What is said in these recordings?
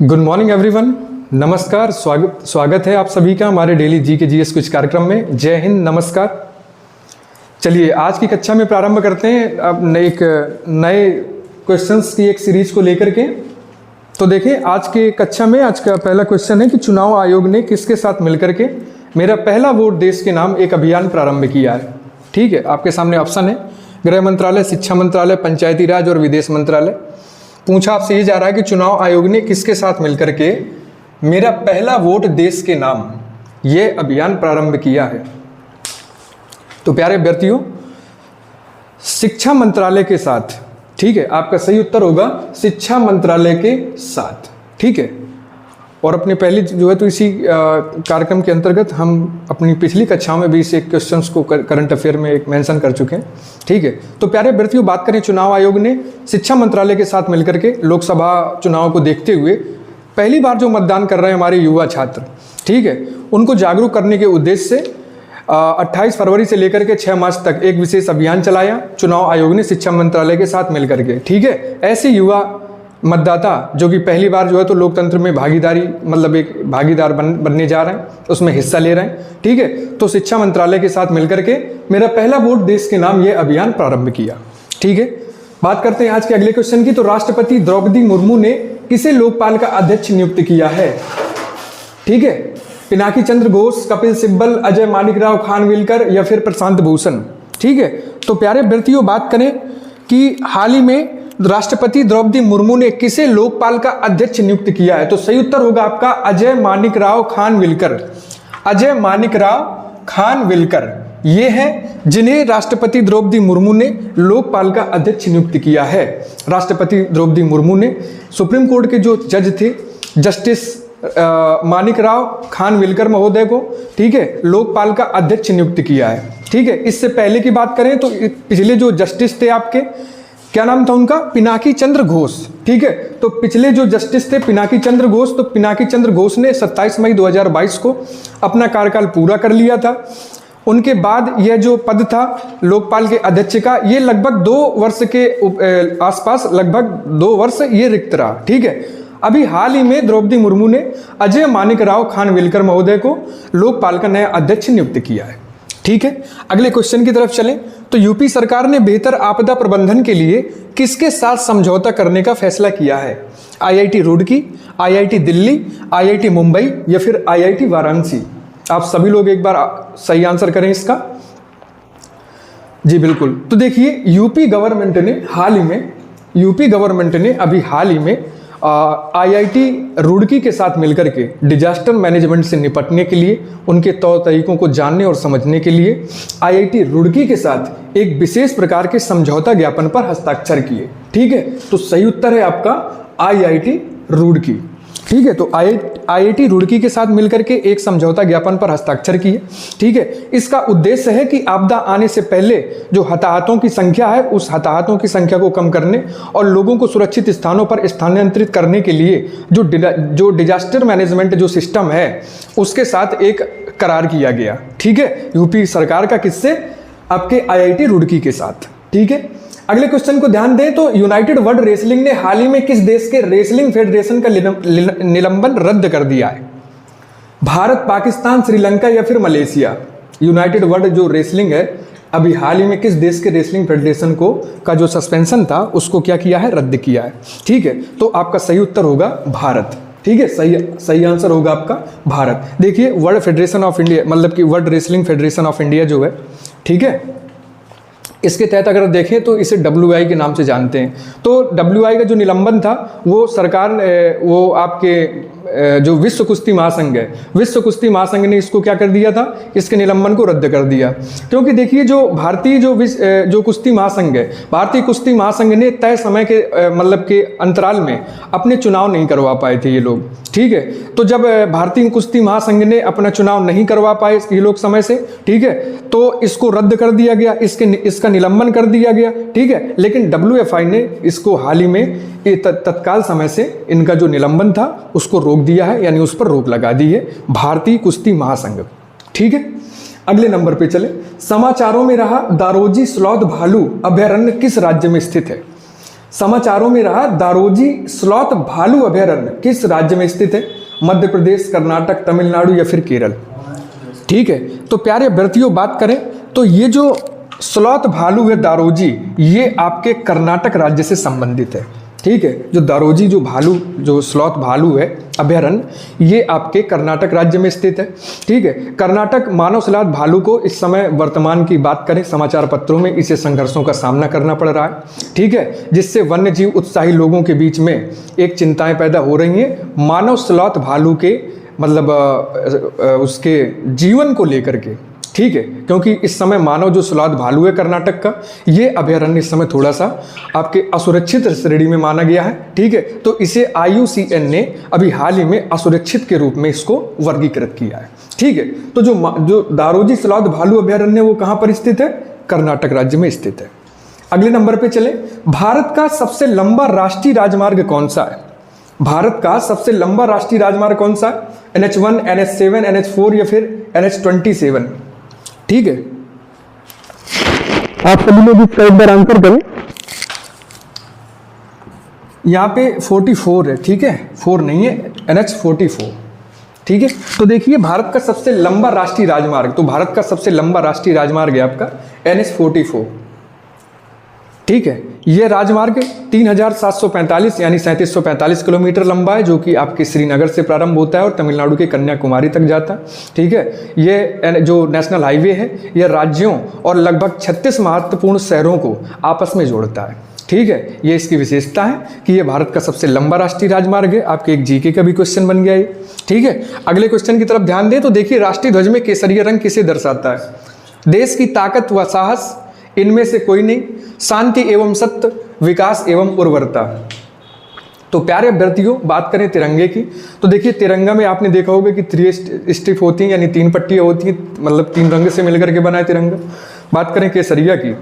Good morning everyone. नमस्कार, स्वागत है आप सभी का हमारे डेली जी के जीएस कुछ कार्यक्रम में। जय हिंद, नमस्कार। चलिए आज की कक्षा में प्रारंभ करते हैं अब एक नए क्वेश्चंस की एक सीरीज को लेकर के। तो देखिए आज के कक्षा में आज का पहला क्वेश्चन है कि चुनाव आयोग ने किसके साथ मिलकर के मेरा पहला वोट देश के नाम एक अभियान प्रारंभ किया है। ठीक है, आपके सामने ऑप्शन है गृह मंत्रालय, शिक्षा मंत्रालय, पंचायती राज और विदेश मंत्रालय। पूछा आपसे ये जा रहा है कि चुनाव आयोग ने किसके साथ मिलकर के मेरा पहला वोट देश के नाम ये अभियान प्रारंभ किया है। तो प्यारे अभ्यर्थियों, शिक्षा मंत्रालय के साथ। ठीक है, आपका सही उत्तर होगा शिक्षा मंत्रालय के साथ। ठीक है, और अपने पहली जो है तो इसी कार्यक्रम के अंतर्गत हम अपनी पिछली कक्षाओं में भी इस एक क्वेश्चंस को करंट अफेयर में एक मेंशन कर चुके हैं। ठीक है, तो प्यारे अभ्यर्थियों, बात करें चुनाव आयोग ने शिक्षा मंत्रालय के साथ मिलकर के लोकसभा चुनाव को देखते हुए पहली बार जो मतदान कर रहे हैं हमारे युवा छात्र, ठीक है, उनको जागरूक करने के उद्देश्य से 28 फरवरी से लेकर के 6 मार्च तक एक विशेष अभियान चलाया चुनाव आयोग ने शिक्षा मंत्रालय के साथ मिलकर के। ठीक है, ऐसे युवा मतदाता जो कि पहली बार जो है तो लोकतंत्र में भागीदारी मतलब एक भागीदार बनने जा रहे हैं, उसमें हिस्सा ले रहे हैं। ठीक है, तो शिक्षा मंत्रालय के साथ मिलकर के मेरा पहला वोट देश के नाम ये अभियान प्रारंभ किया। ठीक है, बात करते हैं आज के अगले क्वेश्चन की। तो राष्ट्रपति द्रौपदी मुर्मू ने किसे लोकपाल का अध्यक्ष नियुक्त किया है? ठीक है, पिनाकी चंद्र घोष, कपिल सिब्बल, अजय माणिकराव खानविलकर या फिर प्रशांत भूषण। ठीक है, तो प्यारे अभ्यर्थियों, बात करें कि हाल ही में राष्ट्रपति द्रौपदी मुर्मू ने किसे लोकपाल का अध्यक्ष नियुक्त किया है? तो सही उत्तर होगा आपका अजय माणिकराव खानविलकर। अजय माणिकराव खानविलकर ये हैं जिन्हें राष्ट्रपति द्रौपदी मुर्मू ने लोकपाल का अध्यक्ष नियुक्त किया है। राष्ट्रपति द्रौपदी मुर्मू ने सुप्रीम कोर्ट के जो जज थे जस्टिस माणिकराव खानविलकर महोदय को, ठीक है, लोकपाल का अध्यक्ष नियुक्त किया है। ठीक है, इससे पहले की बात करें तो पिछले जो जस्टिस थे आपके, क्या नाम था उनका? पिनाकी चंद्र घोष। ठीक है, तो पिछले जो जस्टिस थे पिनाकी चंद्र घोष, तो पिनाकी चंद्र घोष ने 27 मई 2022 को अपना कार्यकाल पूरा कर लिया था। उनके बाद यह जो पद था लोकपाल के अध्यक्ष का, ये लगभग 2 वर्ष के आसपास, लगभग 2 वर्ष ये रिक्त रहा। ठीक है, अभी हाल ही में द्रौपदी मुर्मू ने अजय माणिकराव खानविलकर महोदय को लोकपाल का नया अध्यक्ष नियुक्त किया है। ठीक है, अगले क्वेश्चन की तरफ चलें। तो यूपी सरकार ने बेहतर आपदा प्रबंधन के लिए किसके साथ समझौता करने का फैसला किया है? IIT Roorkee, IIT Delhi, IIT Mumbai या फिर आईआईटी वाराणसी? आप सभी लोग एक बार सही आंसर करें इसका। जी बिल्कुल, तो देखिए यूपी गवर्नमेंट ने अभी हाल ही में आईआईटी रुड़की के साथ मिलकर के डिजास्टर मैनेजमेंट से निपटने के लिए, उनके तौर तरीकों को जानने और समझने के लिए आईआईटी रुड़की के साथ एक विशेष प्रकार के समझौता ज्ञापन पर हस्ताक्षर किए। ठीक है, तो सही उत्तर है आपका आईआईटी रुड़की। ठीक है, तो आईआईटी रुड़की के साथ मिलकर के एक समझौता ज्ञापन पर हस्ताक्षर किए। ठीक है, इसका उद्देश्य है कि आपदा आने से पहले जो हताहतों की संख्या है उस हताहतों की संख्या को कम करने और लोगों को सुरक्षित स्थानों पर स्थानांतरित करने के लिए जो डिजास्टर मैनेजमेंट जो सिस्टम है उसके साथ एक करार किया गया। ठीक है, यूपी सरकार का किससे? आपके आईआईटी रुड़की के साथ। ठीक है, अगले क्वेश्चन को ध्यान दें। तो यूनाइटेड वर्ल्ड रेसलिंग ने हाल ही में किस देश के रेसलिंग फेडरेशन का निलंबन रद्द कर दिया है? भारत, पाकिस्तान, श्रीलंका या फिर मलेशिया? यूनाइटेड वर्ल्ड जो रेसलिंग है अभी हाल ही में किस देश के रेसलिंग फेडरेशन का जो सस्पेंशन था उसको क्या किया है? रद्द किया है। ठीक है, तो आपका सही उत्तर होगा भारत। ठीक है, सही आंसर होगा आपका भारत। देखिए वर्ल्ड फेडरेशन ऑफ इंडिया मतलब कि world wrestling federation of India जो है, ठीक है, इसके तहत अगर देखें तो इसे WI के नाम से जानते हैं। तो WI का जो निलंबन था वो सरकार वो आपके जो विश्व कुश्ती महासंघ है, विश्व कुश्ती महासंघ ने इसको क्या कर दिया था? इसके निलंबन को रद्द कर दिया। क्योंकि देखिए जो भारतीय जो कुश्ती महासंघ है, भारतीय कुश्ती महासंघ ने तय समय के मतलब के अंतराल में अपने चुनाव नहीं करवा पाए थे ये लोग। ठीक है, तो जब भारतीय कुश्ती महासंघ ने अपना चुनाव नहीं करवा पाए ये लोग समय से, ठीक है, तो इसको रद्द कर दिया गया, इसका निलंबन कर दिया गया। ठीक है, लेकिन WFI ने इसको हाल ही में तत्काल समय से इनका जो निलंबन था उसको रोक दिया है, यानी उस पर रोक लगा दी है भारतीय कुश्ती महासंघ। ठीक है, अगले नंबर पे चले। समाचारों में रहा दारोजी स्लॉथ भालू अभयारण्य किस राज्य में स्थित है? समाचारों में रहा दारोजी स्लॉथ भालू अभयारण्य किस राज्य में स्थित है? मध्य प्रदेश, कर्नाटक, तमिलनाडु या फिर केरल? ठीक है, तो प्यारे अभ्यर्थियों बात करें तो ये जो स्लॉथ भालू है दारोजी, ये आपके कर्नाटक राज्य से संबंधित है। ठीक है, जो दारोजी जो भालू जो स्लॉथ भालू है अभयारण्य, ये आपके कर्नाटक राज्य में स्थित है। ठीक है, कर्नाटक मानव स्लॉथ भालू को इस समय वर्तमान की बात करें समाचार पत्रों में इसे संघर्षों का सामना करना पड़ रहा है। ठीक है, जिससे वन्य जीव उत्साही लोगों के बीच में एक चिंताएं पैदा हो रही हैं मानव स्लॉथ भालू के मतलब उसके जीवन को लेकर के। ठीक है, क्योंकि इस समय मानव जो स्लॉथ भालू है कर्नाटक का, ये अभयारण्य इस समय थोड़ा सा आपके असुरक्षित श्रेणी में माना गया है। ठीक है, तो इसे IUCN ने अभी हाल ही में असुरक्षित के रूप में इसको वर्गीकृत किया है। ठीक है, तो जो दारोजी स्लॉथ भालू अभयारण्य वो कहाँ पर स्थित है? कर्नाटक राज्य में स्थित है। अगले नंबर पे चले, भारत का सबसे लंबा राष्ट्रीय राजमार्ग कौन सा है? भारत का सबसे लंबा राष्ट्रीय राजमार्ग कौन सा है? NH1, NH7, NH4 या फिर NH27? ठीक है, आप सभी लोग इसका एक बार आंसर करें। यहाँ पे 44 है। ठीक है, 4 नहीं है, NH44। ठीक है, तो देखिए भारत का सबसे लंबा राष्ट्रीय राजमार्ग, तो भारत का सबसे लंबा राष्ट्रीय राजमार्ग है आपका NH44। ठीक है, यह राजमार्ग 3745 यानी 3745 किलोमीटर लंबा है, जो कि आपके श्रीनगर से प्रारंभ होता है और तमिलनाडु के कन्याकुमारी तक जाता है। ठीक है, यह जो नेशनल हाईवे है यह राज्यों और लगभग 36 महत्वपूर्ण शहरों को आपस में जोड़ता है। ठीक है, ये इसकी विशेषता है कि यह भारत का सबसे लंबा राष्ट्रीय राजमार्ग है। आपके एक जीके का भी क्वेश्चन बन गया ये। ठीक है, अगले क्वेश्चन की तरफ ध्यान दें तो देखिए राष्ट्रीय ध्वज में केसरिया रंग किसे दर्शाता है? देश की ताकत व साहस, इनमें से कोई नहीं, शांति एवं सत्य, विकास एवं उर्वरता। तो प्यारे अभ्यर्थियों बात करें तिरंगे की तो देखिए तिरंगा में आपने देखा होगा कि 3 स्ट्रिप होती हैं यानी 3 पट्टियाँ होती हैं, मतलब 3 रंग से मिलकर के बना है तिरंगा। बात करें केसरिया की,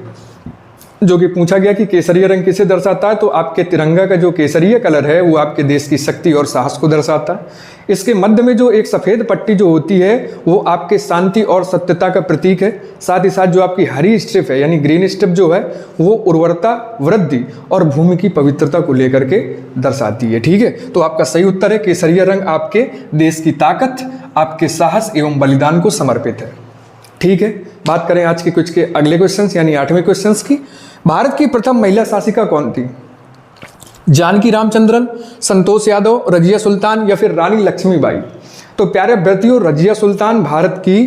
जो कि पूछा गया कि केसरिया रंग किसे दर्शाता है, तो आपके तिरंगा का जो केसरिया कलर है वो आपके देश की शक्ति और साहस को दर्शाता है। इसके मध्य में जो एक सफ़ेद पट्टी जो होती है वो आपके शांति और सत्यता का प्रतीक है। साथ ही साथ जो आपकी हरी स्ट्रिप है यानी ग्रीन स्ट्रिप जो है वो उर्वरता, वृद्धि और भूमि की पवित्रता को लेकर के दर्शाती है। ठीक है, तो आपका सही उत्तर है केसरिया रंग आपके देश की ताकत, आपके साहस एवं बलिदान को समर्पित है। ठीक है, बात करें आज के कुछ के अगले क्वेश्चंस यानी 8वें क्वेश्चंस की। भारत की प्रथम महिला शासिका कौन थी? जानकी रामचंद्रन, संतोष यादव, रजिया सुल्तान या फिर रानी लक्ष्मीबाई? तो प्यारे अभ्यर्थियों रजिया सुल्तान भारत की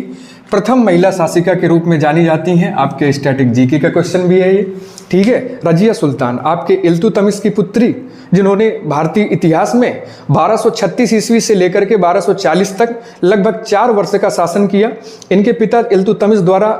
प्रथम महिला शासिका के रूप में जानी जाती हैं। आपके स्टैटिक जीके का क्वेश्चन भी है ये। ठीक है, रजिया सुल्तान आपके इल्तुतमिश की पुत्री, जिन्होंने भारतीय इतिहास में 1236 ईस्वी से लेकर के 1240 तक लगभग 4 वर्ष का शासन किया। इनके पिता इल्तुतमिश द्वारा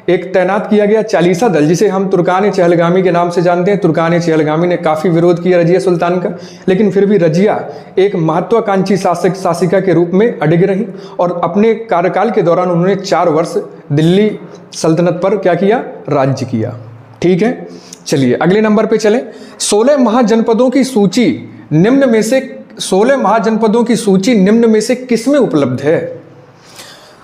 एक तैनात किया गया चालीसा दल, जिसे हम तुर्कान चहलगामी के नाम से जानते हैं। तुर्कान चहलगामी ने काफ़ी विरोध किया रजिया सुल्तान का, लेकिन फिर भी रजिया एक महत्वाकांक्षी शासिका के रूप में अडिग रही और अपने कार्यकाल के दौरान उन्होंने 4 वर्ष दिल्ली सल्तनत पर क्या किया? राज्य किया। ठीक है, चलिए अगले नंबर पे चलें। 16 महाजनपदों की सूची निम्न में से 16 महाजनपदों की सूची निम्न में से किसमें उपलब्ध है?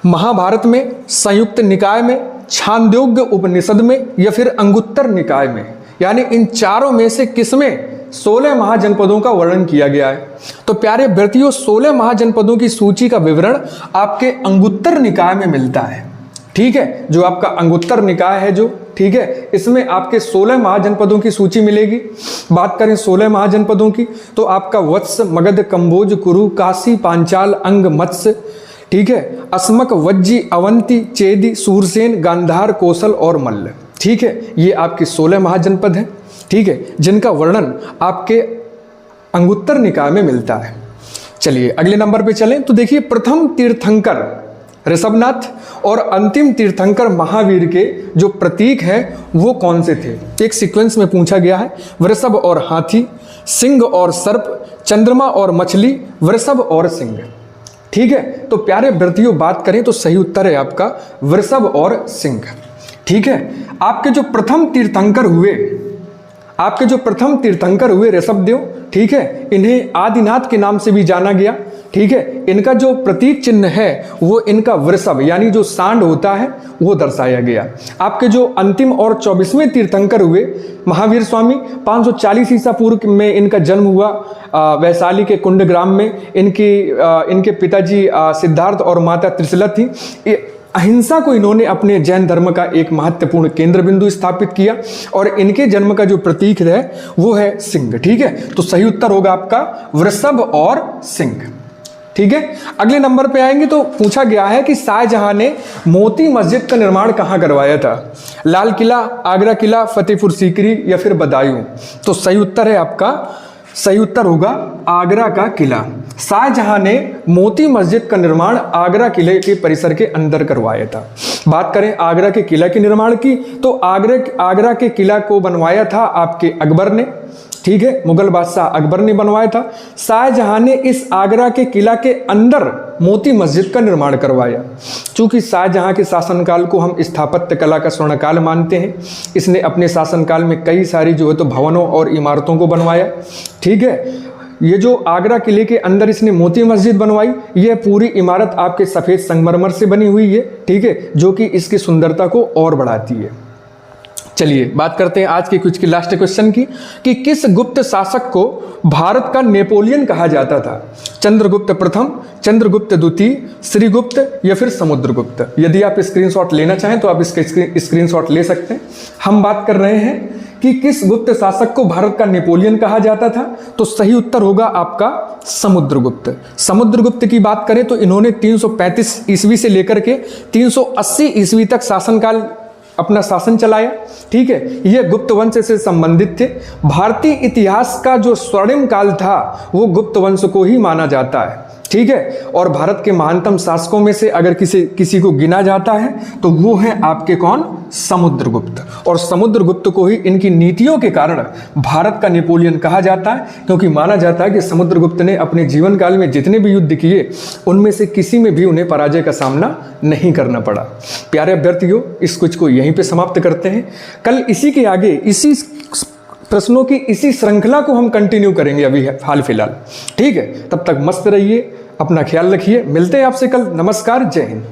महाभारत में, संयुक्त निकाय में, छांदोग्य उपनिषद में या फिर अंगुत्तर निकाय में? यानी इन चारों में से किसमें 16 महाजनपदों का वर्णन किया गया है? तो प्यारे अभ्यर्थियों 16 महाजनपदों की सूची का विवरण आपके अंगुत्तर निकाय में मिलता है। ठीक है, जो आपका अंगुत्तर निकाय है जो, ठीक है, इसमें आपके 16 महाजनपदों की सूची मिलेगी। बात करें 16 महाजनपदों की तो आपका वत्स, मगध, कंबोज, कुरु, काशी, पांचाल, अंग, मत्स्य, ठीक है, अस्मक, वज्जी, अवंती, चेदी, सूरसेन, गांधार, कौशल और मल्ल। ठीक है, ये आपके 16 महाजनपद हैं। ठीक है, जिनका वर्णन आपके अंगुत्तर निकाय में मिलता है। चलिए अगले नंबर पे चलें तो देखिए प्रथम तीर्थंकर ऋषभनाथ और अंतिम तीर्थंकर महावीर के जो प्रतीक हैं वो कौन से थे? एक सीक्वेंस में पूछा गया है, वृषभ और हाथी, सिंह और सर्प, चंद्रमा और मछली, वृषभ और सिंह। ठीक है, तो प्यारे अभ्यर्थियों बात करें तो सही उत्तर है आपका वृषभ और सिंह। ठीक है, आपके जो प्रथम तीर्थंकर हुए ऋषभदेव, ठीक है, इन्हें आदिनाथ के नाम से भी जाना गया। ठीक है। इनका जो प्रतीक चिन्ह है वो इनका वृषभ यानी जो सांड होता है वो दर्शाया गया। आपके जो अंतिम और 24वें तीर्थंकर हुए महावीर स्वामी, 540 ईसा पूर्व में इनका जन्म हुआ वैशाली के कुंडग्राम में। इनके पिताजी सिद्धार्थ और माता त्रिशला थी। अहिंसा को इन्होंने अपने जैन धर्म का एक महत्वपूर्ण केंद्र बिंदु स्थापित किया और इनके जन्म का जो प्रतीक है वो है सिंह, ठीक है। तो सही उत्तर होगा आपका वृषभ और सिंह, ठीक है। अगले नंबर पे आएंगे तो पूछा गया है कि शाहजहां ने मोती मस्जिद का निर्माण कहां करवाया था? लाल किला, आगरा किला, फतेहपुर सीकरी या फिर बदायूं? तो सही उत्तर है आपका, सही उत्तर होगा आगरा का किला। शाहजहां ने मोती मस्जिद का निर्माण आगरा किले के परिसर के अंदर करवाया था। बात करें आगरा के किला के निर्माण की तो आगरा के किला को बनवाया था आपके अकबर ने, ठीक है, मुगल बादशाह अकबर ने बनवाया था। शाहजहां ने इस आगरा के किला के अंदर मोती मस्जिद का निर्माण करवाया। चूंकि शाहजहां के शासनकाल को हम स्थापत्य कला का स्वर्णकाल मानते हैं, इसने अपने शासनकाल में कई सारी जो है तो भवनों और इमारतों को बनवाया, ठीक है। ये जो आगरा किले के अंदर इसने मोती मस्जिद बनवाई, यह पूरी इमारत आपके सफेद संगमरमर से बनी हुई है, ठीक है, जो कि इसकी सुंदरता को और बढ़ाती है। चलिए बात करते हैं आज के कुछ की लास्ट क्वेश्चन की कि किस गुप्त शासक को भारत का नेपोलियन कहा जाता था? चंद्रगुप्त प्रथम, चंद्रगुप्त द्वितीय, श्रीगुप्त या फिर समुद्रगुप्त? यदि आप स्क्रीनशॉट लेना चाहें तो आप इसके स्क्रीनशॉट ले सकते हैं। हम बात कर रहे हैं कि किस गुप्त शासक को भारत का नेपोलियन कहा जाता था, तो सही उत्तर होगा आपका समुद्रगुप्त। समुद्रगुप्त की बात करें तो इन्होंने 335 ईस्वी से लेकर के 380 ईस्वी तक शासनकाल अपना शासन चलाया, ठीक है। यह गुप्त वंश से संबंधित थे। भारतीय इतिहास का जो स्वर्णिम काल था वो गुप्त वंश को ही माना जाता है, ठीक है। और भारत के महानतम शासकों में से अगर किसी को गिना जाता है तो वो है आपके कौन? समुद्रगुप्त। और समुद्रगुप्त को ही इनकी नीतियों के कारण भारत का नेपोलियन कहा जाता है, क्योंकि माना जाता है कि समुद्रगुप्त ने अपने जीवन काल में जितने भी युद्ध किए उनमें से किसी में भी उन्हें पराजय का सामना नहीं करना पड़ा। प्यारे अभ्यर्थियों, इस कुछ को यहीं पे समाप्त करते हैं। कल इसी के आगे इसी प्रश्नों की इसी श्रृंखला को हम कंटिन्यू करेंगे अभी हाल फिलहाल, ठीक है। तब तक मस्त रहिए, अपना ख्याल रखिए, मिलते हैं आपसे कल। नमस्कार, जय हिंद।